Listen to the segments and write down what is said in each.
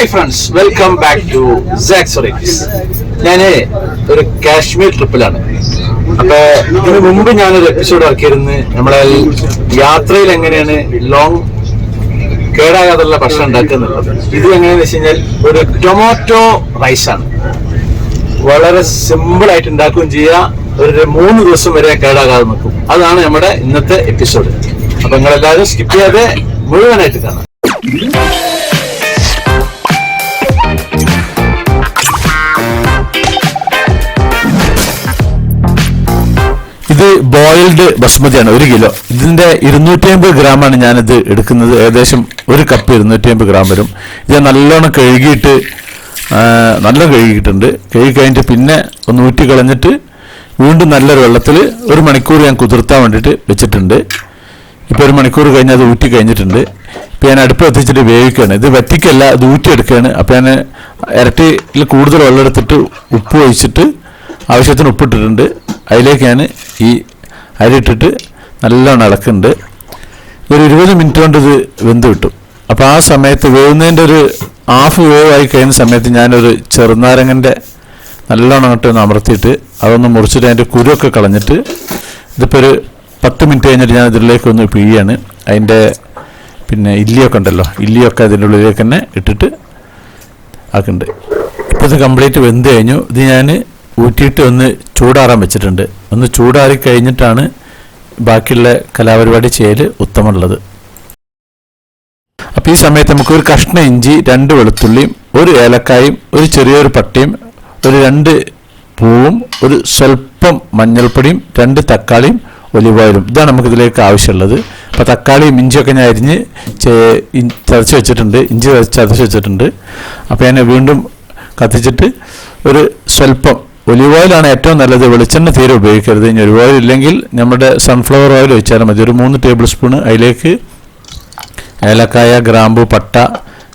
Hi friends, welcome back to സാക്സറിക്സ്. ഞാൻ ഒരു കാശ്മീർ ട്രിപ്പിലാണ്. അപ്പൊ ഇതിനു മുമ്പ് ഞാനൊരു എപ്പിസോഡ് ഇറക്കിയിരുന്നു. നമ്മളെ യാത്രയിൽ എങ്ങനെയാണ് ലോങ് കേടാകാതുള്ള ഭക്ഷണം ഉണ്ടാക്കുക എന്നുള്ളത്. ഇത് എങ്ങനെയാന്ന് വെച്ച് കഴിഞ്ഞാൽ ഒരു ടൊമാറ്റോ റൈസാണ്. വളരെ സിമ്പിൾ ആയിട്ട് ഉണ്ടാക്കുകയും ചെയ്യുക. ഒരു 3 ദിവസം വരെ കേടാകാതെ നിൽക്കും. അതാണ് നമ്മുടെ ഇന്നത്തെ എപ്പിസോഡ്. അപ്പൊ നിങ്ങളെല്ലാവരും സ്കിപ്പ് ചെയ്യാതെ മുഴുവനായിട്ട് കാണാം. ഇത് ബോയിൽഡ് ബസ്മതിയാണ്, 1 കിലോ. ഇതിന്റെ 250 ഗ്രാമാണ് ഞാനിത് എടുക്കുന്നത്. ഏകദേശം 1 കപ്പ് 250 ഗ്രാം വരും. ഇത് നല്ലോണം കഴുകിയിട്ട് കഴുകിയിട്ടുണ്ട്. കഴുകി കഴിഞ്ഞിട്ട് പിന്നെ ഒന്ന് ഊറ്റി കളഞ്ഞിട്ട് വീണ്ടും നല്ലൊരു വെള്ളത്തിൽ 1 മണിക്കൂർ ഞാൻ കുതിർത്താൻ വേണ്ടിയിട്ട് വെച്ചിട്ടുണ്ട്. ഇപ്പോൾ 1 മണിക്കൂർ കഴിഞ്ഞ് അത് ഊറ്റി കഴിഞ്ഞിട്ടുണ്ട്. ഇപ്പം ഞാൻ അടുപ്പ് എത്തിച്ചിട്ട് വേവിക്കുകയാണ്. ഇത് വറ്റിക്കല്ല, അത് ഊറ്റിയെടുക്കുകയാണ്. അപ്പോൾ ഞാൻ ഇരട്ടിയിൽ കൂടുതൽ വെള്ളം എടുത്തിട്ട് ഉപ്പ് ഒഴിച്ചിട്ട് ആവശ്യത്തിന് ഉപ്പിട്ടിട്ടുണ്ട്. അതിലേക്ക് ഞാൻ ഈ അരി ഇട്ടിട്ട് നല്ലോണം ഇളക്കുന്നുണ്ട്. ഒരു 20 മിനിറ്റ് കൊണ്ട് ഇത് വെന്ത് കിട്ടും. അപ്പോൾ ആ സമയത്ത് വേവുന്നതിൻ്റെ ഒരു ഹാഫ് വേവായി കഴിയുന്ന സമയത്ത് ഞാനൊരു ചെറുനാരങ്ങൻ്റെ നല്ലോണം അങ്ങോട്ട് ഒന്ന് അമർത്തിയിട്ട് അതൊന്ന് മുറിച്ചിട്ട് അതിൻ്റെ കുരുവൊക്കെ കളഞ്ഞിട്ട് ഇതിപ്പോൾ ഒരു 10 മിനിറ്റ് കഴിഞ്ഞിട്ട് ഞാൻ ഇതിലേക്കൊന്ന് പിഴിയാണ്. അതിൻ്റെ പിന്നെ ഇല്ലിയൊക്കെ ഉണ്ടല്ലോ, ഇല്ലിയൊക്കെ അതിൻ്റെ ഉള്ളിലേക്ക് തന്നെ ഇട്ടിട്ട് ആക്കുന്നുണ്ട്. ഇപ്പോൾ ഇത് കംപ്ലീറ്റ് വെന്ത് കഴിഞ്ഞു. ഇത് ഞാൻ ഊറ്റിയിട്ട് ഒന്ന് ചൂടാറാൻ വെച്ചിട്ടുണ്ട്. ഒന്ന് ചൂടാറി കഴിഞ്ഞിട്ടാണ് ബാക്കിയുള്ള കലാപരിപാടി ചെയ്യൽ ഉത്തമമുള്ളത്. അപ്പോൾ ഈ സമയത്ത് നമുക്ക് ഒരു കഷ്ണം ഇഞ്ചി, 2 വെളുത്തുള്ളിയും, 1 ഏലക്കായും, ഒരു ചെറിയൊരു പട്ടയും, ഒരു 2 പൂവും, ഒരു സ്വല്പം മഞ്ഞൾപ്പൊടിയും, 2 തക്കാളിയും, ഒലിവ് ഓയിലും. ഇതാണ് നമുക്കിതിലേക്ക് ആവശ്യമുള്ളത്. അപ്പോൾ തക്കാളിയും ഇഞ്ചിയൊക്കെ ഞാൻ അരിഞ്ഞ് ചതച്ച് വെച്ചിട്ടുണ്ട്. ഇഞ്ചി ചതച്ച് വെച്ചിട്ടുണ്ട്. അപ്പോൾ ഞാൻ വീണ്ടും കത്തിച്ചിട്ട് ഒരു സ്വല്പം ഒലിവ് ഓയിലാണ് ഏറ്റവും നല്ലത്. വെളിച്ചെണ്ണ തീരെ ഉപയോഗിക്കരുത്. ഇനി ഒലിവ് ഓയിൽ ഇല്ലെങ്കിൽ നമ്മുടെ സൺഫ്ലവർ ഓയിൽ ഒഴിച്ചാലും മതി. ഒരു 3 ടേബിൾ സ്പൂൺ. അതിലേക്ക് ഏലക്കായ, ഗ്രാമ്പു, പട്ട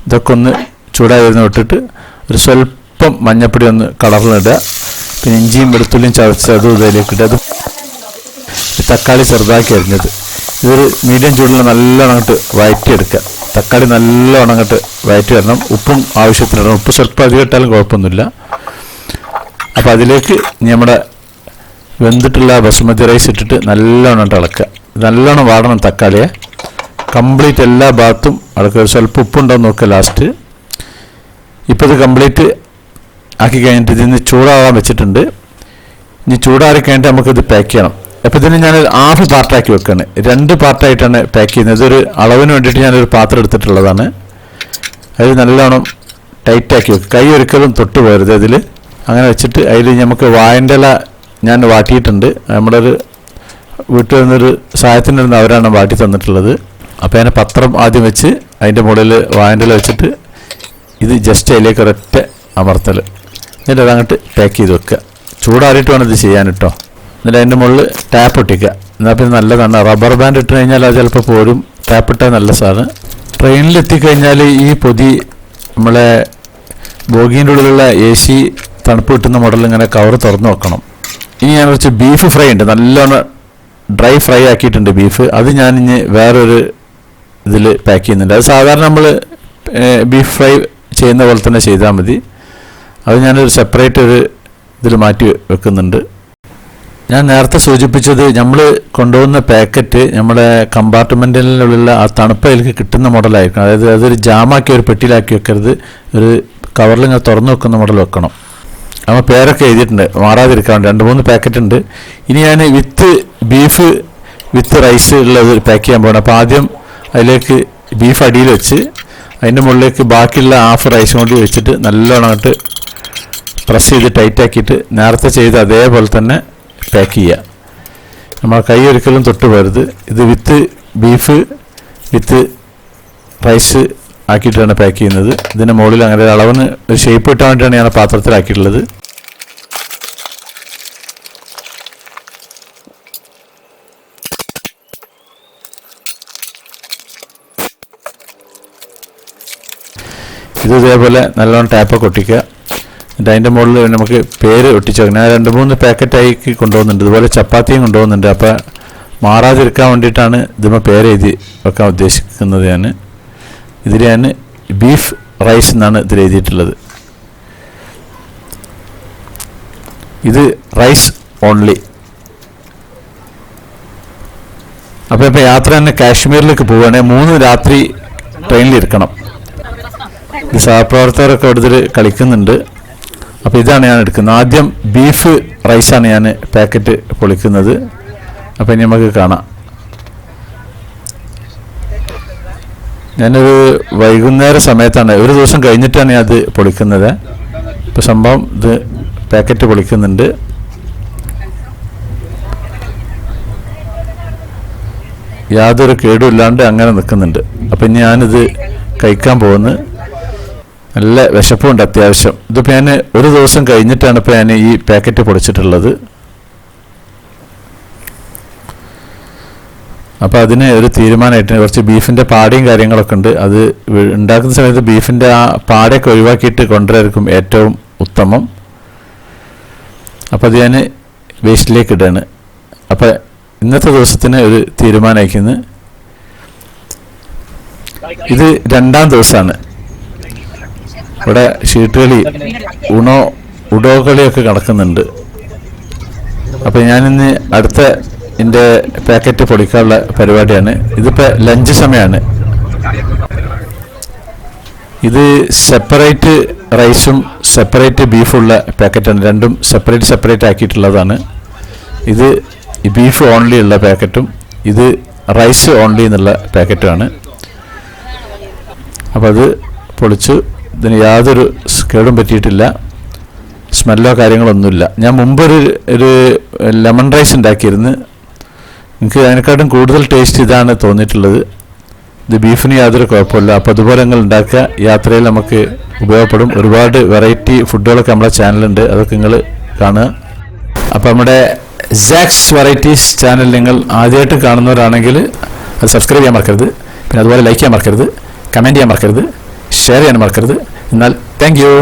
ഇതൊക്കെ ഒന്ന് ചൂടായി വരുന്ന ഇട്ടിട്ട് ഒരു സ്വല്പം മഞ്ഞപ്പൊടി ഒന്ന് കളറിലിടുക. പിന്നെ ഇഞ്ചിയും വെളുത്തുള്ളിയും ചതച്ചതും ഇതിലേക്ക് ഇടുക. അത് തക്കാളി ചെറുതാക്കി അരിഞ്ഞത് ഇതൊരു മീഡിയം ചൂടിൽ നല്ലോണം അങ്ങോട്ട് വഴറ്റിയെടുക്കുക. തക്കാളി നല്ലോണം അങ്ങോട്ട് വഴറ്റി വരണം. ഉപ്പും ആവശ്യത്തിനിടണം. ഉപ്പ് സ്വല്പം അധികം ഇട്ടാലും കുഴപ്പമൊന്നുമില്ല. അപ്പോൾ അതിലേക്ക് നമ്മുടെ വെന്തിട്ടുള്ള ബസുമതി റൈസ് ഇട്ടിട്ട് നല്ലോണം ഇളക്കുക. നല്ലോണം വാടണം തക്കാളിയെ. കംപ്ലീറ്റ് എല്ലാ ഭാഗത്തും ഇളക്കുക. സ്വല്പം ഉപ്പുണ്ടോ നോക്കുക ലാസ്റ്റ്. ഇപ്പോൾ ഇത് കംപ്ലീറ്റ് ആക്കി കഴിഞ്ഞിട്ട് ഇതിന് ചൂടാകാൻ വെച്ചിട്ടുണ്ട്. ഇനി ചൂടാറി കഴിഞ്ഞിട്ട് നമുക്കിത് പാക്ക് ചെയ്യണം. അപ്പോൾ ഇതിന് ഞാനൊരു ഹാഫ് പാർട്ടാക്കി വെക്കുകയാണ്. 2 പാർട്ടായിട്ടാണ് പാക്ക് ചെയ്യുന്നത്. ഇതൊരു അളവിന് വേണ്ടിയിട്ട് ഞാനൊരു പാത്രം എടുത്തിട്ടുള്ളതാണ്. അതിൽ നല്ലോണം ടൈറ്റാക്കി വെക്കുക. കൈ ഒരിക്കലും തൊട്ട് പോകരുത് അതിൽ. അങ്ങനെ വെച്ചിട്ട് അതിൽ നമുക്ക് വാഴൻ്റെ ഇല ഞാൻ വാട്ടിയിട്ടുണ്ട്. നമ്മുടെ ഒരു വീട്ടിൽ നിന്നൊരു സഹായത്തിന് ഇരുന്ന് അവരാണ് വാട്ടി തന്നിട്ടുള്ളത്. അപ്പോൾ ഞാൻ പത്രം ആദ്യം വെച്ച് അതിൻ്റെ മുകളിൽ വാഴൻ്റെ ഇല വെച്ചിട്ട് ഇത് ജസ്റ്റ് അതിലേക്ക് ഒരൊറ്റ അമർത്തൽ. എന്നിട്ട് അതങ്ങോട്ട് പാക്ക് ചെയ്ത് വെക്കുക. ചൂടാറിയിട്ട് വേണം ഇത് ചെയ്യാൻ കേട്ടോ. എന്നിട്ട് അതിൻ്റെ മുകളിൽ ടാപ്പ് ഇട്ടിക്കുക. എന്നാൽ പിന്നെ നല്ലതാണ്. റബ്ബർ ബാൻഡ് ഇട്ട് കഴിഞ്ഞാൽ അത് ചിലപ്പോൾ പോരും. ടാപ്പ് ഇട്ടാൽ നല്ല സാധനം. ട്രെയിനിലെത്തിക്കഴിഞ്ഞാൽ ഈ പൊതി നമ്മളെ ബോഗീൻ്റെ ഉള്ളിലുള്ള AC തണുപ്പ് കിട്ടുന്ന മോഡൽ ഇങ്ങനെ കവർ തുറന്ന് വെക്കണം. ഇനി ഞാൻ കുറച്ച് ബീഫ് ഫ്രൈ ഉണ്ട്. നല്ലോണം ഡ്രൈ ഫ്രൈ ആക്കിയിട്ടുണ്ട് ബീഫ്. അത് ഞാൻ ഇനി വേറൊരു ഇതിൽ പാക്ക് ചെയ്യുന്നുണ്ട്. അത് സാധാരണ നമ്മൾ ബീഫ് ഫ്രൈ ചെയ്യുന്ന പോലെ തന്നെ ചെയ്താൽ മതി. അത് ഞാനൊരു സെപ്പറേറ്റ് ഒരു ഇതിൽ മാറ്റി വെക്കുന്നുണ്ട്. ഞാൻ നേരത്തെ സൂചിപ്പിച്ചത് നമ്മൾ കൊണ്ടുപോകുന്ന പാക്കറ്റ് നമ്മുടെ കമ്പാർട്ട്മെൻറ്റിലുള്ള ആ തണുപ്പ് അതിലേക്ക് കിട്ടുന്ന മോഡലായിരിക്കണം. അതായത് അതൊരു ജാമാക്കി ഒരു പെട്ടിയിലാക്കി വെക്കരുത്. ഒരു കവറിൽ ഇങ്ങനെ തുറന്ന് വെക്കുന്ന മോഡൽ വെക്കണം. അപ്പോൾ പേരൊക്കെ എഴുതിയിട്ടുണ്ട് മാറാതിരിക്കാൻ. 2-3 പാക്കറ്റ് ഉണ്ട്. ഇനി ഞാൻ വിത്ത് ബീഫ് വിത്ത് റൈസ് ഉള്ളത് പാക്ക് ചെയ്യാൻ പോകണം. അപ്പോൾ ആദ്യം അതിലേക്ക് ബീഫ് അടിയിൽ വെച്ച് അതിൻ്റെ മുകളിലേക്ക് ബാക്കിയുള്ള ഹാഫ് റൈസും കൂടി വെച്ചിട്ട് നല്ലോണം അങ്ങോട്ട് പ്രസ് ചെയ്ത് ടൈറ്റാക്കിയിട്ട് നേരത്തെ ചെയ്ത് അതേപോലെ തന്നെ പാക്ക് ചെയ്യുക. നമ്മൾ കൈ ഒരിക്കലും തൊട്ട് പോകരുത്. ഇത് വിത്ത് ബീഫ് വിത്ത് റൈസ് ആക്കിയിട്ടാണ് പാക്ക് ചെയ്യുന്നത്. ഇതിൻ്റെ മുകളിൽ അങ്ങനെ അളവിന് ഒരു ഷേപ്പ് കിട്ടാൻ വേണ്ടിയിട്ടാണ് ഞാൻ പാത്രത്തിലാക്കിയിട്ടുള്ളത്. ഇത് ഇതേപോലെ നല്ലോണം ടാപ്പൊക്കെ ഒട്ടിക്കുക. എന്നിട്ട് അതിൻ്റെ മുകളിൽ നമുക്ക് പേര് ഒട്ടിച്ച് വെക്കണം. ഞാൻ 2-3 പാക്കറ്റായി കൊണ്ടുപോകുന്നുണ്ട്. ഇതുപോലെ ചപ്പാത്തിയും കൊണ്ടുപോകുന്നുണ്ട്. അപ്പോൾ മാറാതിരിക്കാൻ വേണ്ടിയിട്ടാണ് ഇതിന്മേൽ പേര് എഴുതി വെക്കാൻ ഉദ്ദേശിക്കുന്നത്. ഇതിൽ ഞാൻ ബീഫ് റൈസ് എന്നാണ് ഇതിൽ എഴുതിയിട്ടുള്ളത്. ഇത് റൈസ് ഓൺലി. അപ്പോൾ ഇപ്പോൾ യാത്ര തന്നെ കാശ്മീരിലേക്ക് പോവുകയാണെങ്കിൽ 3 രാത്രി ട്രെയിനിലിരിക്കണം. ഈ സഹപ്രവർത്തകരൊക്കെ ഇവിടുത്തെ കളിക്കുന്നുണ്ട്. അപ്പോൾ ഇതാണ് ഞാൻ എടുക്കുന്നത്. ആദ്യം ബീഫ് റൈസാണ് ഞാൻ പാക്കറ്റ് പൊളിക്കുന്നത്. അപ്പോൾ ഇനി നമുക്ക് കാണാം. ഞാനൊരു വൈകുന്നേര സമയത്താണ്, ഒരു ദിവസം കഴിഞ്ഞിട്ടാണ് ഞാൻ അത് പൊളിക്കുന്നത്. ഇപ്പോൾ സംഭവം ഇത് പാക്കറ്റ് പൊളിക്കുന്നുണ്ട്. യാതൊരു കേടുമില്ലാണ്ട് അങ്ങനെ നിൽക്കുന്നുണ്ട്. അപ്പം ഇനി ഞാനിത് കഴിക്കാൻ പോകുന്നു. നല്ല വിശപ്പുണ്ട് അത്യാവശ്യം. ഇതിപ്പോൾ ഞാൻ ഒരു ദിവസം കഴിഞ്ഞിട്ടാണ് ഇപ്പോൾ ഞാൻ ഈ പാക്കറ്റ് പൊളിച്ചിട്ടുള്ളത്. അപ്പോൾ അതിന് ഒരു തീരുമാനമായിട്ട് കുറച്ച് ബീഫിൻ്റെ പാടയും കാര്യങ്ങളൊക്കെ ഉണ്ട്. അത് ഉണ്ടാക്കുന്ന സമയത്ത് ബീഫിൻ്റെ ആ പാടയൊക്കെ ഒഴിവാക്കിയിട്ട് കൊണ്ടുവരായിരിക്കും ഏറ്റവും ഉത്തമം. അപ്പോൾ അത് ഞാൻ വേസ്റ്റിലേക്ക് ഇടുകയാണ്. അപ്പോൾ ഇന്നത്തെ ദിവസത്തിന് ഒരു തീരുമാനമായിരിക്കുന്നത്. ഇത് 2ാം ദിവസമാണ്. ഇവിടെ ഷീട്ടുകളി ഉഡോ കളിയൊക്കെ നടക്കുന്നുണ്ട്. അപ്പോൾ ഞാനിന്ന് അടുത്ത എൻ്റെ പാക്കറ്റ് പൊളിക്കാനുള്ള പരിപാടിയാണ്. ഇതിപ്പോൾ ലഞ്ച് സമയമാണ്. ഇത് സെപ്പറേറ്റ് റൈസും സെപ്പറേറ്റ് ബീഫുള്ള പാക്കറ്റാണ്. രണ്ടും സെപ്പറേറ്റ് ആക്കിയിട്ടുള്ളതാണ്. ഇത് ബീഫ് ഓൺലി ഉള്ള പാക്കറ്റും ഇത് റൈസ് ഓൺലി എന്നുള്ള പാക്കറ്റുമാണ്. അപ്പോൾ അത് പൊളിച്ചു. ഇതിന് യാതൊരു കേടും പറ്റിയിട്ടില്ല. സ്മെല്ലോ കാര്യങ്ങളൊന്നുമില്ല. ഞാൻ മുമ്പൊരു ലെമൺ റൈസ് ഉണ്ടാക്കിയിരുന്നു. എനിക്ക് അതിനെക്കാട്ടും കൂടുതൽ ടേസ്റ്റ് ഇതാണ് തോന്നിയിട്ടുള്ളത്. ഇത് ബീഫിന് യാതൊരു കുഴപ്പമില്ല. അപ്പോൾ അതുപോലെ നിങ്ങൾ ഉണ്ടാക്കുക. യാത്രയിൽ നമുക്ക് ഉപയോഗപ്പെടും. ഒരുപാട് വെറൈറ്റി ഫുഡുകളൊക്കെ നമ്മുടെ ചാനലുണ്ട്. അതൊക്കെ നിങ്ങൾ കാണുക. അപ്പോൾ നമ്മുടെ സാക്സ് വെറൈറ്റീസ് ചാനൽ നിങ്ങൾ ആദ്യമായിട്ട് കാണുന്നവരാണെങ്കിൽ അത് സബ്സ്ക്രൈബ് ചെയ്യാൻ മറക്കരുത്. പിന്നെ അതുപോലെ ലൈക്ക് ചെയ്യാൻ മറക്കരുത്, കമൻറ്റ് ചെയ്യാൻ മറക്കരുത്, ഷെയർ ചെയ്യാൻ മറക്കരുത്. എന്നാൽ താങ്ക് യു.